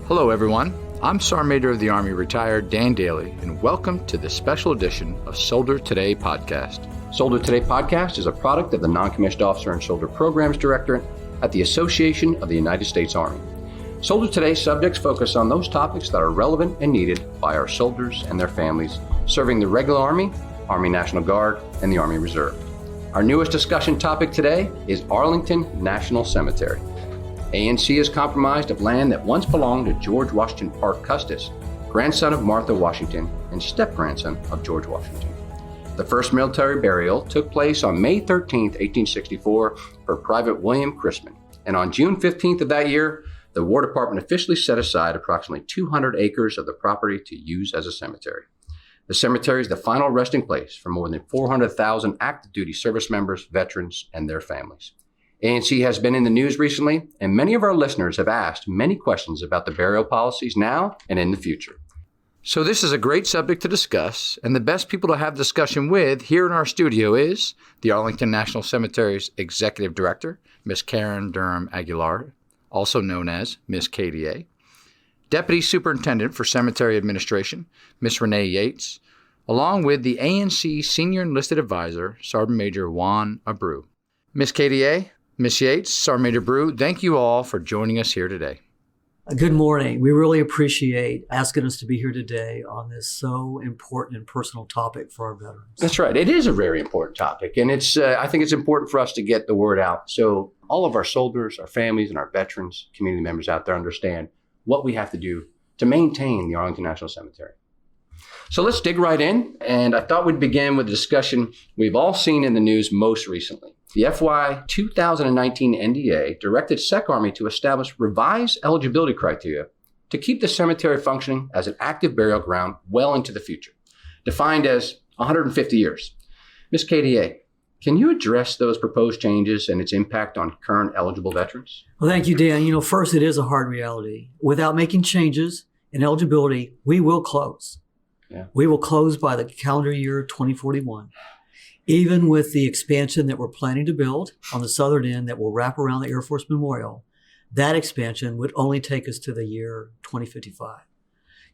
Hello everyone, I'm Sergeant Major of the Army retired Dan Dailey, and welcome to this special edition of Soldier Today podcast. Soldier Today podcast is a product of the Non-Commissioned Officer and Soldier Programs Directorate at the Association of the United States Army. Soldier Today subjects focus on those topics that are relevant and needed by our soldiers and their families serving the regular Army, Army National Guard, and the Army Reserve. Our newest discussion topic today is Arlington National Cemetery. ANC is comprised of land that once belonged to George Washington Parke Custis, grandson of Martha Washington and step-grandson of George Washington. The first military burial took place on May 13, 1864 for Private William Chrisman, and on June 15th of that year, the War Department officially set aside approximately 200 acres of the property to use as a cemetery. The cemetery is the final resting place for more than 400,000 active duty service members, veterans, and their families. ANC has been in the news recently, and many of our listeners have asked many questions about the burial policies now and in the future. So this is a great subject to discuss, and the best people to have discussion with here in our studio is the Arlington National Cemetery's Executive Director, Ms. Karen Durham-Aguilar, also known as Ms. KDA, Deputy Superintendent for Cemetery Administration, Ms. Renea Yates, along with the ANC Senior Enlisted Advisor, Sergeant Major Juan Abreu. Ms. KDA, Ms. Yates, Sergeant Major Abreu, thank you all for joining us here today. Good morning. We really appreciate asking us to be here today on this so important and personal topic for our veterans. That's right. It is a very important topic, and I think it's important for us to get the word out so all of our soldiers, our families, and our veterans, community members out there understand what we have to do to maintain the Arlington National Cemetery. So let's dig right in, and I thought we'd begin with a discussion we've all seen in the news most recently. The FY 2019 NDA directed Sec Army to establish revised eligibility criteria to keep the cemetery functioning as an active burial ground well into the future, defined as 150 years. Ms. KDA, can you address those proposed changes and its impact on current eligible veterans? Well, thank you, Dan. First, it is a hard reality. Without making changes in eligibility, we will close. Yeah. We will close by the calendar year 2041. Even with the expansion that we're planning to build on the southern end that will wrap around the Air Force Memorial, that expansion would only take us to the year 2055.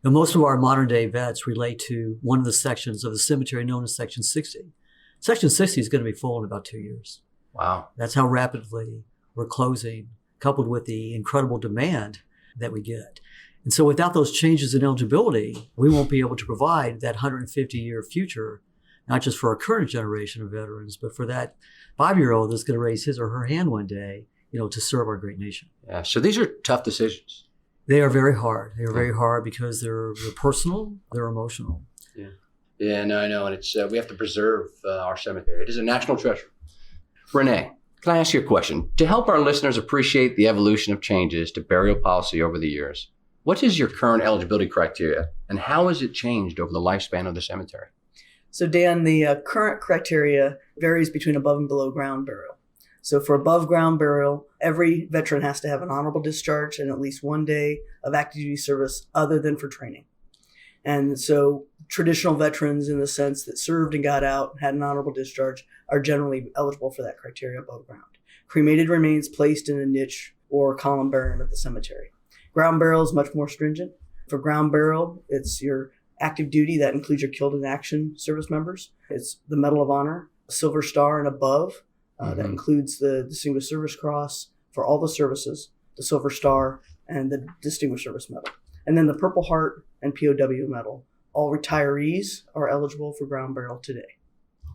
Most of our modern day vets relate to one of the sections of the cemetery known as Section 60. Section 60 is going to be full in about 2 years. Wow. That's how rapidly we're closing, coupled with the incredible demand that we get. And so without those changes in eligibility, we won't be able to provide that 150-year future, not just for our current generation of veterans, but for that 5-year-old that's going to raise his or her hand one day, to serve our great nation. Yeah. So these are tough decisions. They are very hard. They are very hard because they're personal, they're emotional. Yeah. Yeah, no, I know. And it's we have to preserve our cemetery. It is a national treasure. Renee, can I ask you a question? To help our listeners appreciate the evolution of changes to burial policy over the years, what is your current eligibility criteria and how has it changed over the lifespan of the cemetery? So Dan, the current criteria varies between above and below ground burial. So for above ground burial, every veteran has to have an honorable discharge and at least 1 day of active duty service other than for training. And so traditional veterans in the sense that served and got out, had an honorable discharge, are generally eligible for that criteria above ground. Cremated remains placed in a niche or columbarium at the cemetery. Ground burial is much more stringent. For ground burial, it's your active duty. That includes your killed in action service members. It's the Medal of Honor, Silver Star and above. That includes the Distinguished Service Cross for all the services, the Silver Star, and the Distinguished Service Medal. And then the Purple Heart and POW Medal. All retirees are eligible for ground burial today.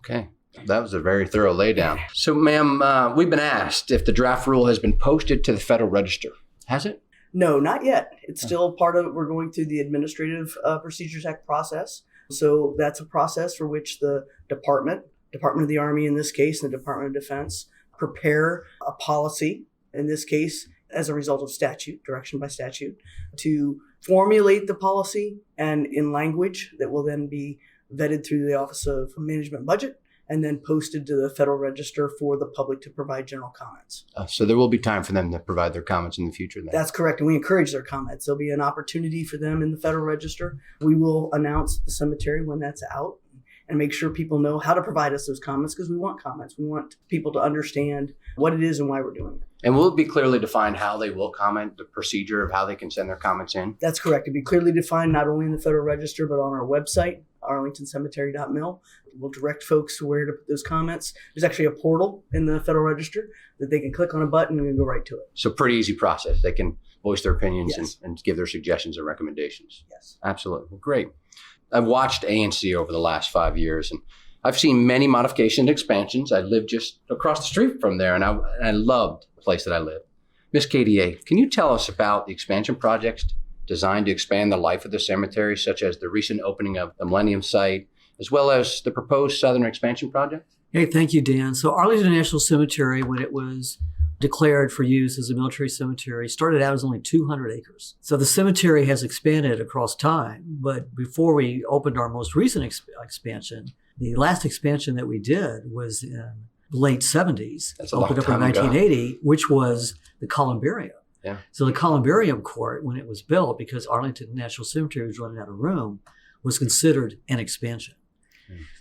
Okay. That was a very thorough laydown. So, ma'am, we've been asked if the draft rule has been posted to the Federal Register. Has it? No, not yet. It's still part of it. We're going through the Administrative Procedures Act process. So that's a process for which the Department of the Army in this case, and the Department of Defense prepare a policy, in this case, as a result of statute, direction by statute, to formulate the policy and in language that will then be vetted through the Office of Management and Budget and then posted to the Federal Register for the public to provide general comments. So there will be time for them to provide their comments in the future then? That's correct, and we encourage their comments. There'll be an opportunity for them in the Federal Register. We will announce the cemetery when that's out and make sure people know how to provide us those comments because we want comments. We want people to understand what it is and why we're doing it. And will it be clearly defined how they will comment, the procedure of how they can send their comments in? That's correct. It'd be clearly defined not only in the Federal Register, but on our website, arlingtoncemetery.mil. We'll direct folks to where to put those comments. There's actually a portal in the Federal Register that they can click on a button and go right to it. So pretty easy process. They can voice their opinions Yes. and give their suggestions and recommendations. Yes. Absolutely. Well, great. I've watched ANC over the last 5 years, and I've seen many modifications and expansions. I live just across the street from there, and I loved the place that I live. Miss KDA, can you tell us about the expansion projects designed to expand the life of the cemetery, such as the recent opening of the Millennium Site, as well as the proposed Southern Expansion Project? Hey, thank you, Dan. So Arlington National Cemetery, when it was declared for use as a military cemetery, started out as only 200 acres. So the cemetery has expanded across time, but before we opened our most recent expansion, the last expansion that we did was in the late 70s. That's a long opened up time in ago. 1980, which was the columbarium. Yeah. So the columbarium court, when it was built, because Arlington National Cemetery was running out of room, was considered an expansion.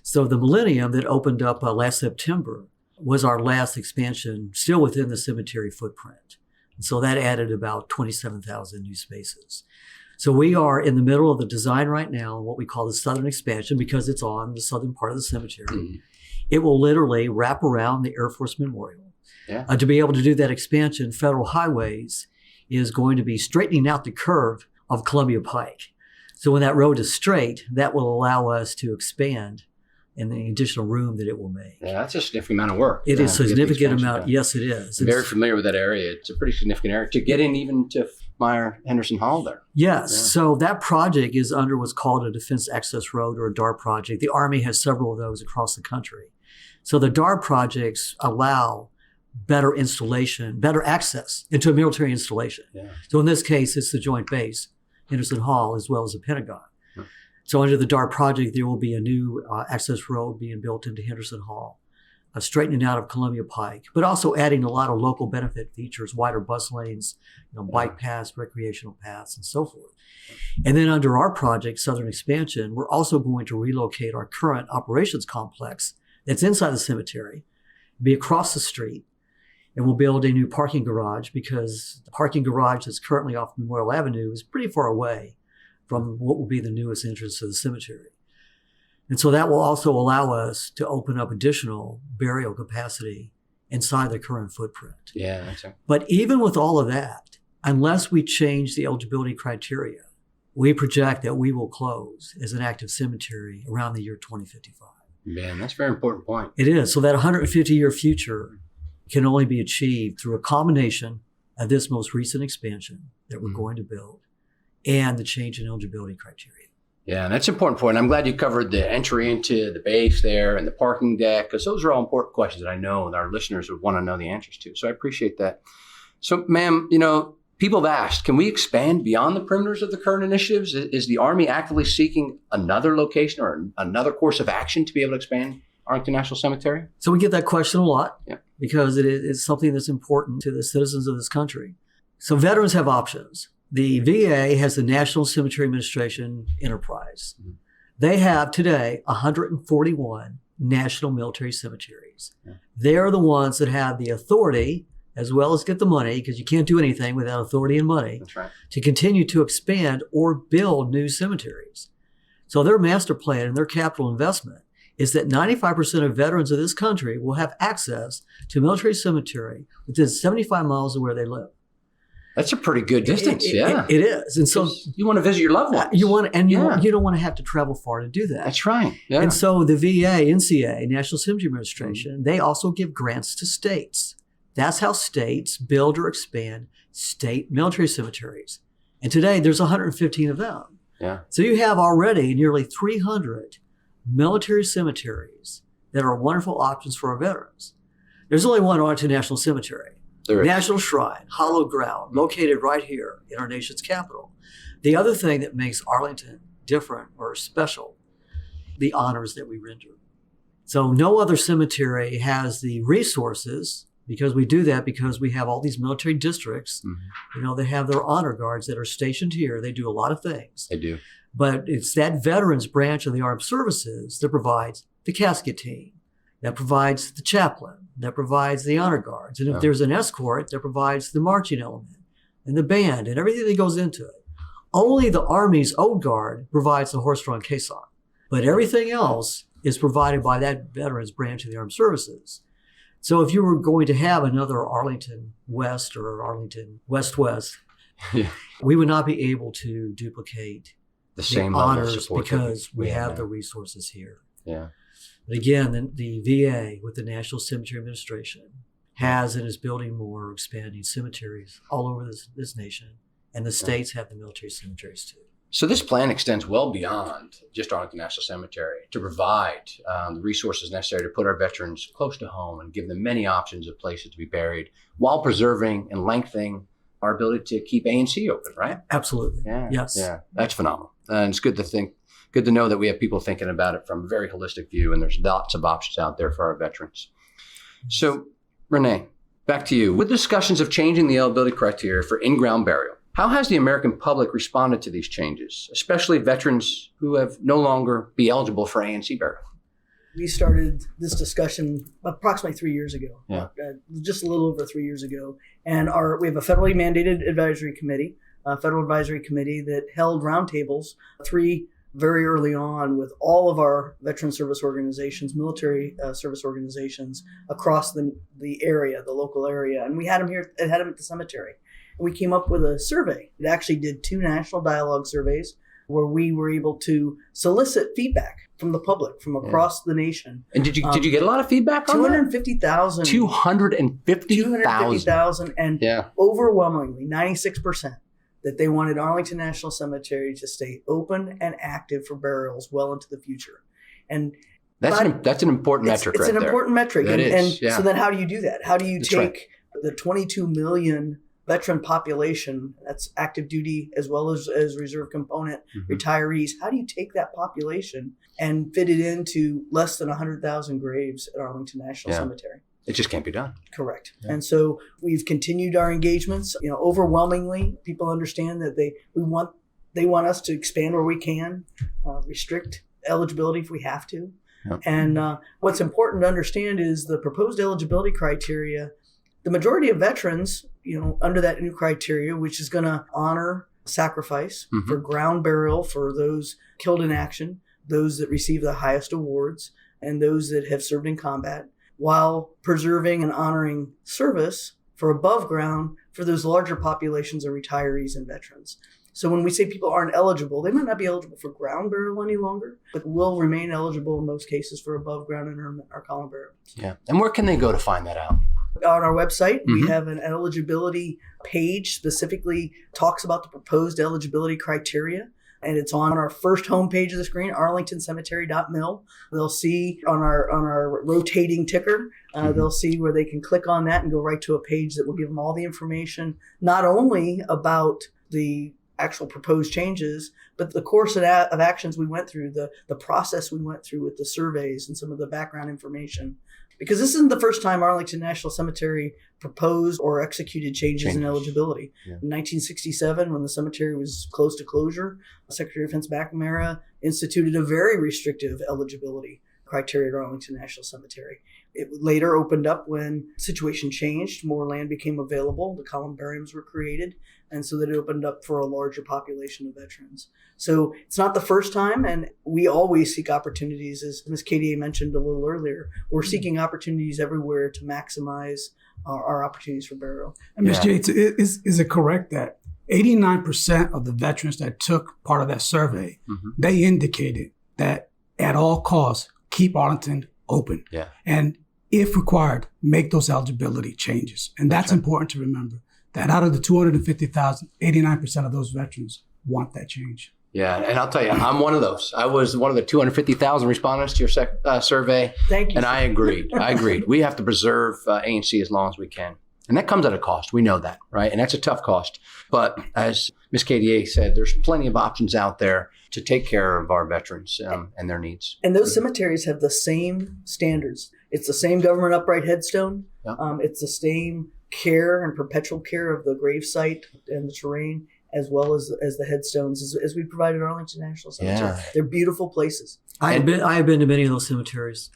So the Millennium that opened up last September was our last expansion, still within the cemetery footprint. And so that added about 27,000 new spaces. So we are in the middle of the design right now, what we call the Southern Expansion, because it's on the southern part of the cemetery. Mm-hmm. It will literally wrap around the Air Force Memorial. Yeah. To be able to do that expansion, Federal Highways is going to be straightening out the curve of Columbia Pike. So when that road is straight, that will allow us to expand in the additional room that it will make. Yeah, that's a significant amount of work. It is a to get the significant expansion amount. done. Yes, it is. I'm very familiar with that area. It's a pretty significant area to get in even to Meyer Henderson Hall there. Yes. Yeah. So that project is under what's called a Defense Access Road, or a DAR project. The Army has several of those across the country. So the DAR projects allow better installation, better access into a military installation. Yeah. So in this case, it's the Joint Base, Henderson Hall, as well as the Pentagon. So under the DAR project, there will be a new access road being built into Henderson Hall, straightening out of Columbia Pike, but also adding a lot of local benefit features, wider bus lanes, bike paths, recreational paths, and so forth. And then under our project, Southern Expansion, we're also going to relocate our current operations complex that's inside the cemetery, be across the street, and we'll build a new parking garage, because the parking garage that's currently off Memorial Avenue is pretty far away from what will be the newest entrance to the cemetery. And so that will also allow us to open up additional burial capacity inside the current footprint. Yeah, that's it. But even with all of that, unless we change the eligibility criteria, we project that we will close as an active cemetery around the year 2055. Man, that's a very important point. It is. So that 150-year future can only be achieved through a combination of this most recent expansion that we're going to build and the change in eligibility criteria. Yeah, and that's an important point. I'm glad you covered the entry into the base there and the parking deck, because those are all important questions that I know that our listeners would want to know the answers to. So I appreciate that. So, ma'am, people have asked, can we expand beyond the perimeters of the current initiatives? Is the Army actively seeking another location or another course of action to be able to expand Arlington National Cemetery? So we get that question a lot, Yeah. because it is something that's important to the citizens of this country. So veterans have options. The VA has the National Cemetery Administration Enterprise. Mm-hmm. They have today 141 national military cemeteries. Yeah. They're the ones that have the authority, as well as get the money, because you can't do anything without authority and money, That's right. to continue to expand or build new cemeteries. So their master plan and their capital investment is that 95% of veterans of this country will have access to a military cemetery within 75 miles of where they live. That's a pretty good distance, It is. And so you want to visit your loved ones. you Yeah. don't want to have to travel far to do that. That's right. Yeah. And so the VA, NCA, National Cemetery Administration, they also give grants to states. That's how states build or expand state military cemeteries. And today there's 115 of them. Yeah. So you have already nearly 300 military cemeteries that are wonderful options for our veterans. There's only one Arlington National Cemetery. There is. National Shrine, hallowed ground, located right here in our nation's capital. The other thing that makes Arlington different or special, the honors that we render. So no other cemetery has the resources, because we do that because we have all these military districts. Mm-hmm. They have their honor guards that are stationed here. They do a lot of things. They do. But it's that veterans branch of the armed services that provides the casket team, that provides the chaplain, that provides the honor guards. And if there's an escort, that provides the marching element and the band and everything that goes into it. Only the Army's Old Guard provides the horse-drawn caisson. But everything else is provided by that veterans branch of the armed services. So if you were going to have another Arlington West or Arlington West-West, we would not be able to duplicate the same honors because we have the resources here. Yeah. But again, the VA with the National Cemetery Administration has and is building more, expanding cemeteries all over this nation. And the states have the military cemeteries too. So this plan extends well beyond just Arlington National Cemetery to provide the resources necessary to put our veterans close to home and give them many options of places to be buried while preserving and lengthening our ability to keep ANC open, right? Absolutely. Yeah. Yes. Yeah. That's phenomenal. And it's good to know that we have people thinking about it from a very holistic view, and there's lots of options out there for our veterans. So, Renee, back to you. With discussions of changing the eligibility criteria for in-ground burial, how has the American public responded to these changes, especially veterans who have no longer be eligible for ANC burial? We started this discussion approximately 3 years ago, just a little over 3 years ago. And we have a federally mandated advisory committee, a federal advisory committee that held roundtables, 3 very early on with all of our veteran service organizations, military service organizations across the area, the local area. And we had them here, had them at the cemetery. And we came up with a survey. It actually did 2 national dialogue surveys where we were able to solicit feedback from the public from across the nation. And did you get a lot of feedback on 250,000. 250,000. And overwhelmingly, 96%, that they wanted Arlington National Cemetery to stay open and active for burials well into the future. And that's an important metric right there. It's an important metric. So then how do you do that? How do you take the 22 million veteran population, that's active duty as well as reserve component, retirees, how do you take that population and fit it into less than 100,000 graves at Arlington National Cemetery? It just can't be done. Correct. Yeah. And so we've continued our engagements. Overwhelmingly, people understand that they want us to expand where we can, restrict eligibility if we have to. Yep. And what's important to understand is the proposed eligibility criteria. The majority of veterans, under that new criteria, which is going to honor sacrifice for ground burial for those killed in action, those that receive the highest awards, and those that have served in combat, while preserving and honoring service for above ground for those larger populations of retirees and veterans. So when we say people aren't eligible, they might not be eligible for ground burial any longer, but will remain eligible in most cases for above ground interment or column burial. Yeah. And where can they go to find that out? On our website, we have an eligibility page specifically talks about the proposed eligibility criteria. And it's on our first homepage of the screen, arlingtoncemetery.mil. They'll see on our rotating ticker, they'll see where they can click on that and go right to a page that will give them all the information, not only about the actual proposed changes, but the course of actions we went through, the process we went through with the surveys and some of the background information. Because this isn't the first time Arlington National Cemetery proposed or executed changes in eligibility. Yeah. In 1967, when the cemetery was close to closure, Secretary of Defense McNamara instituted a very restrictive eligibility criteria at Arlington National Cemetery. It later opened up when the situation changed, more land became available, the columbariums were created, and so that it opened up for a larger population of veterans. So it's not the first time, and we always seek opportunities, as Ms. KDA mentioned a little earlier. We're seeking opportunities everywhere to maximize our opportunities for burial. And Ms. Yates, is it correct that 89% of the veterans that took part of that survey, they indicated that at all costs, keep Arlington open. Yeah. And if required, make those eligibility changes. And that's important to remember, that out of the 250,000, 89% of those veterans want that change. Yeah, and I'll tell you, I'm one of those. I was one of the 250,000 respondents to your survey. Thank you. And I agreed. We have to preserve ANC as long as we can. And that comes at a cost. We know that, right? And that's a tough cost. But as Ms. KDA said, there's plenty of options out there to take care of our veterans and their needs. And those cemeteries have the same standards. It's the same government upright headstone. Yep. It's the same care and perpetual care of the gravesite and the terrain, as well as the headstones as we provide at Arlington National Cemetery. Yeah. They're beautiful places. I have been to many of those cemeteries,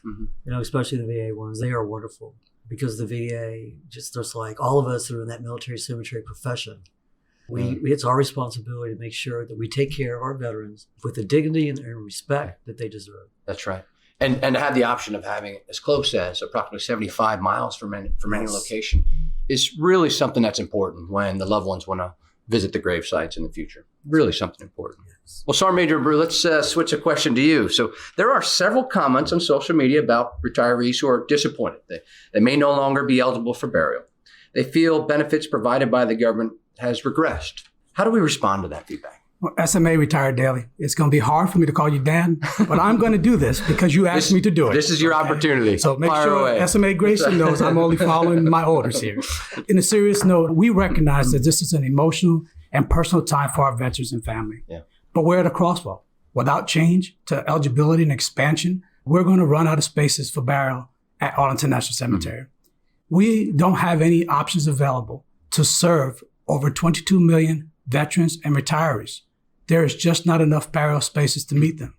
especially the VA ones. They are wonderful because the VA, just like all of us that are in that military cemetery profession, it's our responsibility to make sure that we take care of our veterans with the dignity and respect that they deserve. That's right. And to have the option of having it as close as approximately 75 miles from any location is really something that's important when the loved ones want to visit the grave sites in the future. Really something important. Yes. Well, Sergeant Major Abreu, let's switch a question to you. So there are several comments on social media about retirees who are disappointed. They may no longer be eligible for burial. They feel benefits provided by the government has regressed. How do we respond to that feedback? Well, SMA retired Dailey. It's going to be hard for me to call you Dan, but I'm going to do this because you asked me to do it. This is your opportunity. So make sure SMA Grayson knows I'm only following my orders here. In a serious note, we recognize that this is an emotional and personal time for our veterans and family. Yeah. But we're at a crossroad. Without change to eligibility and expansion, we're going to run out of spaces for burial at Arlington National Cemetery. We don't have any options available to serve over 22 million veterans and retirees. There is just not enough burial spaces to meet them.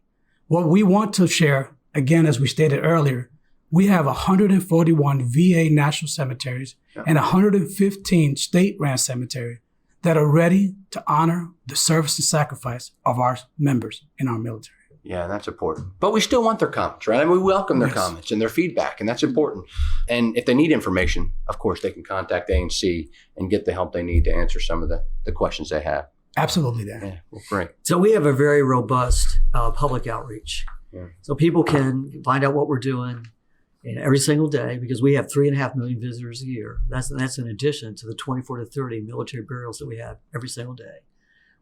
What we want to share, again, as we stated earlier, we have 141 VA national cemeteries and 115 state-ran cemeteries that are ready to honor the service and sacrifice of our members in our military. Yeah, that's important. But we still want their comments, right? I mean, we welcome their comments and their feedback, and that's important. And if they need information, of course, they can contact ANC and get the help they need to answer some of the questions they have. Absolutely, Dan. Yeah, well, great. So we have a very robust public outreach. Yeah. So people can find out what we're doing every single day because we have 3.5 million visitors a year. That's in addition to the 24 to 30 military burials that we have every single day.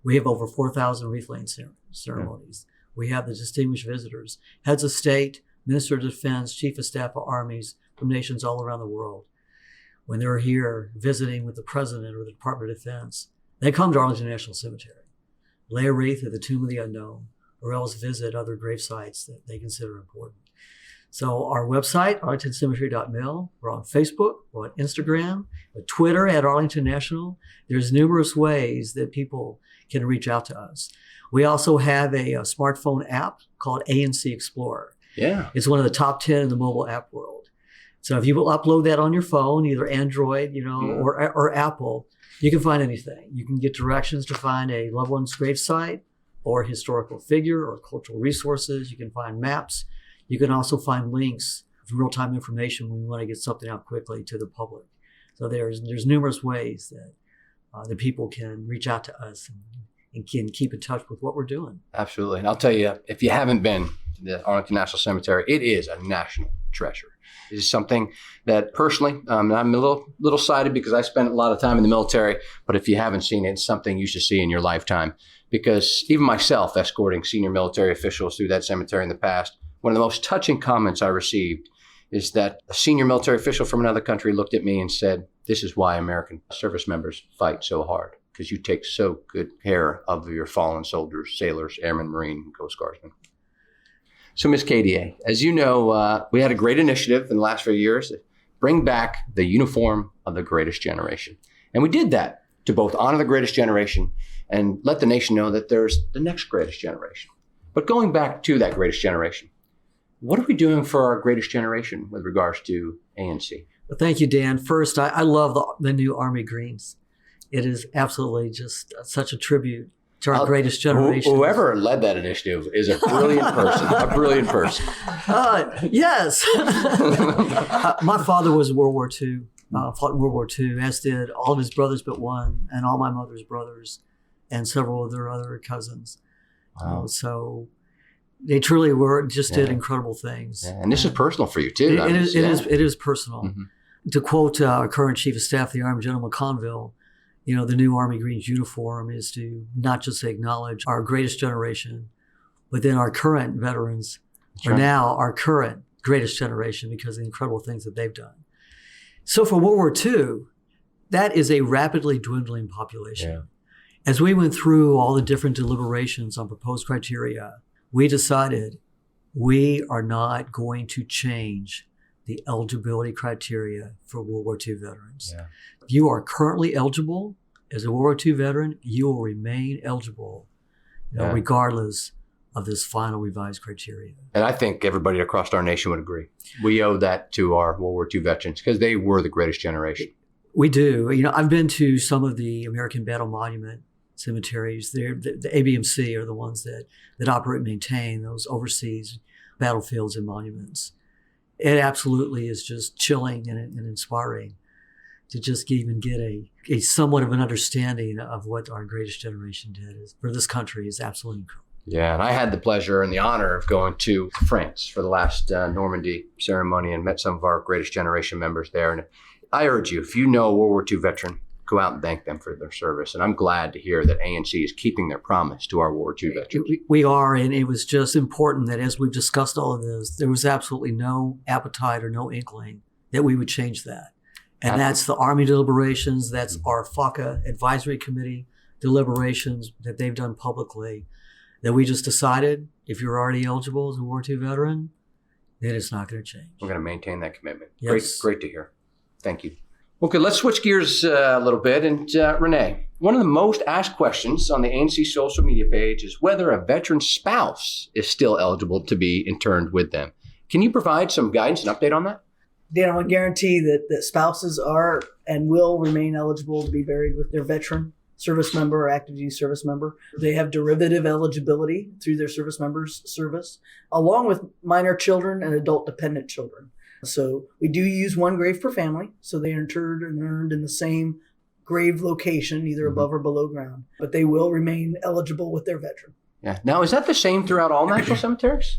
We have over 4,000 wreath-laying ceremonies. Yeah. We have the distinguished visitors, heads of state, Minister of Defense, Chief of Staff of Armies from nations all around the world. When they're here visiting with the President or the Department of Defense, they come to Arlington National Cemetery, lay a wreath at the Tomb of the Unknown, or else visit other grave sites that they consider important. So our website, arlingtoncemetery.mil, we're on Facebook, we're on Instagram, Twitter at Arlington National. There's numerous ways that people can reach out to us. We also have a smartphone app called Anc Explorer. Yeah. It's one of the top 10 in the mobile app world. So if you will upload that on your phone, either Android, or Apple, you can find anything. You can get directions to find a loved one's grave site or historical figure or cultural resources. You can find maps. You can also find links, real-time information when we want to get something out quickly to the public. So there's numerous ways that the people can reach out to us and can keep in touch with what we're doing. Absolutely. And I'll tell you, if you haven't been to the Arlington National Cemetery, it is a national treasure. It is something that personally, I'm a little sided because I spent a lot of time in the military, but if you haven't seen it, it's something you should see in your lifetime. Because even myself, escorting senior military officials through that cemetery in the past, one of the most touching comments I received is that a senior military official from another country looked at me and said, "This is why American service members fight so hard, because you take so good care of your fallen soldiers, sailors, airmen, Marine, and Coast Guardsmen." So, Ms. KDA, as you know, we had a great initiative in the last few years to bring back the uniform of the greatest generation. And we did that to both honor the greatest generation and let the nation know that there's the next greatest generation. But going back to that greatest generation, what are we doing for our greatest generation with regards to ANC? Well, thank you, Dan. First, I love the new Army Greens. It is absolutely just such a tribute to our greatest generation. Whoever led that initiative is a brilliant person. A brilliant person. Yes. My father was in World War II, fought in World War II, as did all of his brothers but one, and all my mother's brothers, and several of their other cousins. Wow. So they truly did incredible things. Yeah. And this is personal for you too. It is personal. Mm-hmm. To quote our current Chief of Staff of the Army, General McConville, the new Army Greens uniform is to not just acknowledge our greatest generation, but then our current veterans are now our current greatest generation because of the incredible things that they've done. So for World War II, that is a rapidly dwindling population. Yeah. As we went through all the different deliberations on proposed criteria, we decided we are not going to change the eligibility criteria for World War II veterans. Yeah. If you are currently eligible as a World War II veteran, you will remain eligible, regardless of this final revised criteria. And I think everybody across our nation would agree. We owe that to our World War II veterans because they were the greatest generation. We do. I've been to some of the American Battle Monument cemeteries. The ABMC are the ones that operate and maintain those overseas battlefields and monuments. It absolutely is just chilling and inspiring to just even get a somewhat of an understanding of what our greatest generation did for this country is absolutely incredible. Yeah, and I had the pleasure and the honor of going to France for the last Normandy ceremony and met some of our greatest generation members there. And I urge you, if you know a World War II veteran, go out and thank them for their service. And I'm glad to hear that ANC is keeping their promise to our World War II veterans. We are, and it was just important that as we've discussed all of this, there was absolutely no appetite or no inkling that we would change that. And that's the Army deliberations, that's our FACA advisory committee deliberations that they've done publicly, that we just decided if you're already eligible as a World War II veteran, then it's not going to change. We're going to maintain that commitment. Yes. Great to hear. Thank you. Okay, let's switch gears a little bit. And Renee, one of the most asked questions on the ANC social media page is whether a veteran's spouse is still eligible to be interned with them. Can you provide some guidance and update on that? Dan, I want to guarantee that spouses are and will remain eligible to be buried with their veteran service member or active duty service member. They have derivative eligibility through their service member's service, along with minor children and adult dependent children. So we do use one grave per family. So they are interred and urned in the same grave location, either above or below ground, but they will remain eligible with their veteran. Yeah. Now, is that the same throughout all national cemeteries?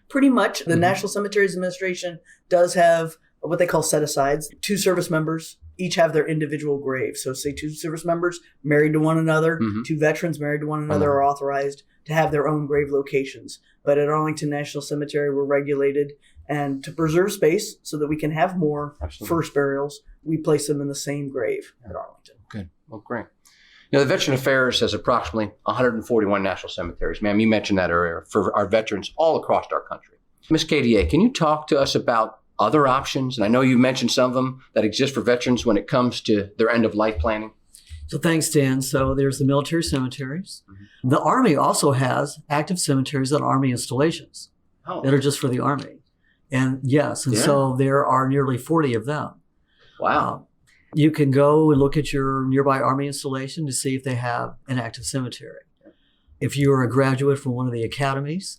Pretty much. The National Cemeteries Administration does have what they call set-asides. 2 service members each have their individual graves. So say 2 service members married to one another, 2 veterans married to one another are authorized to have their own grave locations. But at Arlington National Cemetery, we're regulated, and to preserve space so that we can have more first burials, we place them in the same grave at Arlington. Good. Well, great. The Veteran Affairs has approximately 141 national cemeteries. Ma'am, you mentioned that earlier, for our veterans all across our country. Ms. KDA, can you talk to us about other options? And I know you mentioned some of them that exist for veterans when it comes to their end-of-life planning. So thanks, Dan. So there's the military cemeteries. The Army also has active cemeteries and Army installations that are just for the Army. And yes, so there are nearly 40 of them. Wow. You can go and look at your nearby Army installation to see if they have an active cemetery. If you're a graduate from one of the academies,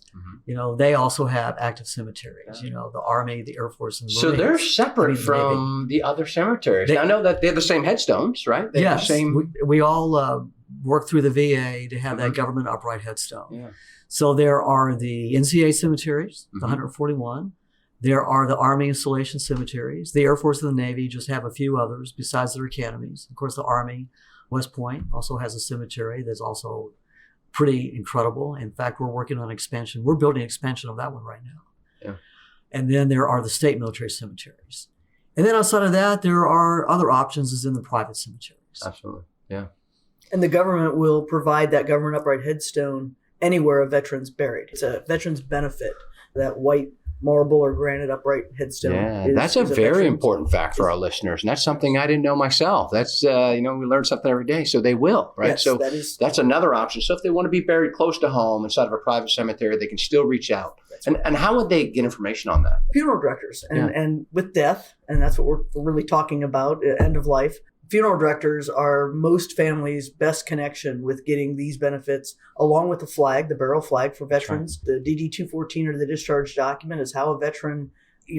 they also have active cemeteries, the Army, the Air Force, and the Marines. So they're separate from the other cemeteries. I know that they have the same headstones, right? They have the same... we all work through the VA to have that government upright headstone. Yeah. So there are the NCA cemeteries, the 141. There are the Army installation cemeteries. The Air Force and the Navy just have a few others besides their academies. Of course, the Army, West Point, also has a cemetery that's also pretty incredible. In fact, we're working on expansion. We're building expansion of that one right now. Yeah. And then there are the state military cemeteries. And then outside of that, there are other options as in the private cemeteries. Absolutely. Yeah. And the government will provide that government upright headstone anywhere a veteran's buried. It's a veteran's benefit, that white marble or granite upright headstone. Yeah, that's a very important fact for our listeners. And that's something I didn't know myself. That's, we learn something every day. So they will, right? Yes, so that's another option. So if they want to be buried close to home inside of a private cemetery, they can still reach out. And how would they get information on that? Funeral directors. And with death, and that's what we're really talking about, end of life, funeral directors are most families' best connection with getting these benefits, along with the flag, the burial flag for veterans. Right. The DD-214 or the discharge document is how a veteran,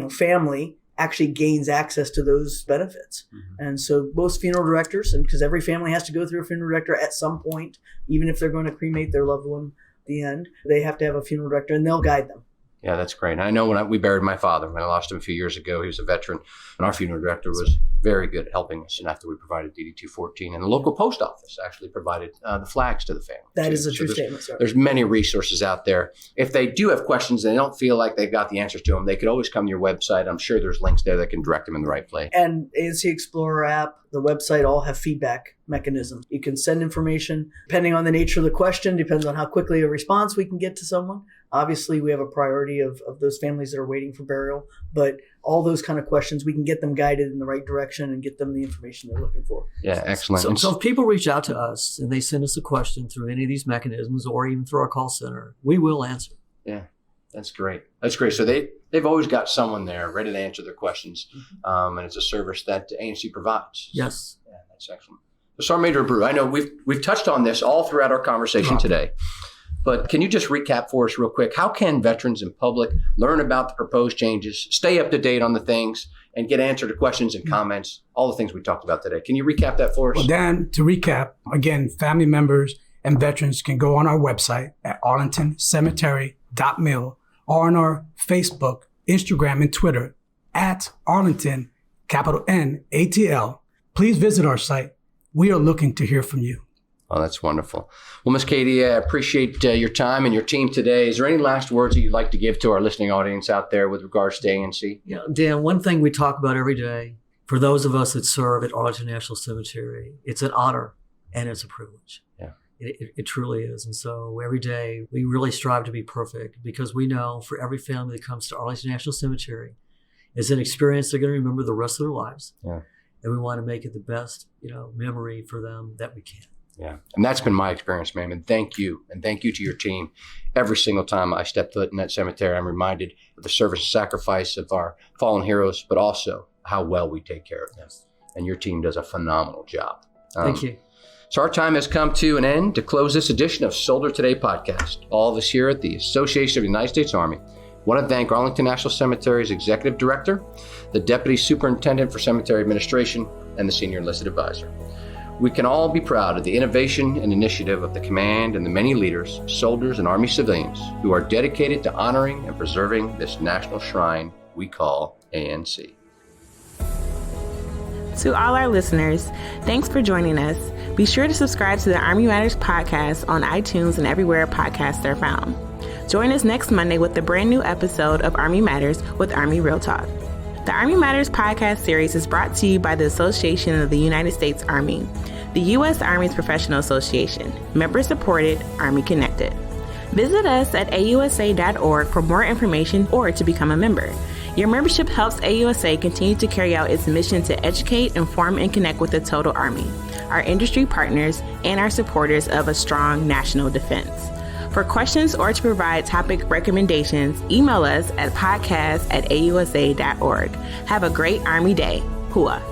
family actually gains access to those benefits. And so most funeral directors, and because every family has to go through a funeral director at some point, even if they're going to cremate their loved one at the end, they have to have a funeral director, and they'll guide them. Yeah, that's great. And I know we buried my father, when I lost him a few years ago, he was a veteran, and our funeral director was very good at helping us. And after we provided DD-214, and the local post office actually provided the flags to the family. That is a true statement, sir. There's many resources out there. If they do have questions and they don't feel like they've got the answers to them, they could always come to your website. I'm sure there's links there that can direct them in the right place. And Anc Explorer app, the website, all have feedback mechanisms. You can send information depending on the nature of the question, depends on how quickly a response we can get to someone. Obviously, we have a priority of those families that are waiting for burial, but all those kind of questions, we can get them guided in the right direction and get them the information they're looking for. Yeah, excellent. So if people reach out to us and they send us a question through any of these mechanisms or even through our call center, we will answer. Yeah, that's great. That's great. So they've always got someone there ready to answer their questions, and it's a service that ANC provides. Yes. Yeah, that's excellent. So Sergeant Major Abreu, I know we've touched on this all throughout our conversation today, but can you just recap for us real quick? How can veterans and public learn about the proposed changes, stay up to date on the things, and get answer to questions and comments, all the things we talked about today? Can you recap that for us? Well, Dan, to recap, again, family members and veterans can go on our website at arlingtoncemetery.mil or on our Facebook, Instagram, and Twitter at Arlington, capital N, ATL. Please visit our site. We are looking to hear from you. Oh, that's wonderful. Well, Ms. Katie, I appreciate your time and your team today. Is there any last words that you'd like to give to our listening audience out there with regards to ANC? Yeah, Dan, one thing we talk about every day, for those of us that serve at Arlington National Cemetery, it's an honor and it's a privilege. Yeah. It truly is. And so every day we really strive to be perfect because we know for every family that comes to Arlington National Cemetery, it's an experience they're going to remember the rest of their lives. Yeah. And we want to make it the best, memory for them that we can. Yeah. And that's been my experience, ma'am. And thank you. And thank you to your team. Every single time I step foot in that cemetery, I'm reminded of the service and sacrifice of our fallen heroes, but also how well we take care of them. And your team does a phenomenal job. Thank you. So our time has come to an end to close this edition of Soldier Today podcast. All of us here at the Association of the United States Army want to thank Arlington National Cemetery's Executive Director, the Deputy Superintendent for Cemetery Administration, and the Senior Enlisted Advisor. We can all be proud of the innovation and initiative of the command and the many leaders, soldiers, and Army civilians who are dedicated to honoring and preserving this national shrine we call ANC. To all our listeners, thanks for joining us. Be sure to subscribe to the Army Matters podcast on iTunes and everywhere podcasts are found. Join us next Monday with a brand new episode of Army Matters with Army Real Talk. The Army Matters podcast series is brought to you by the Association of the United States Army, the U.S. Army's professional association, member-supported, Army-connected. Visit us at AUSA.org for more information or to become a member. Your membership helps AUSA continue to carry out its mission to educate, inform, and connect with the total Army, our industry partners, and our supporters of a strong national defense. For questions or to provide topic recommendations, email us at podcast@ausa.org. Have a great Army Day. Hua.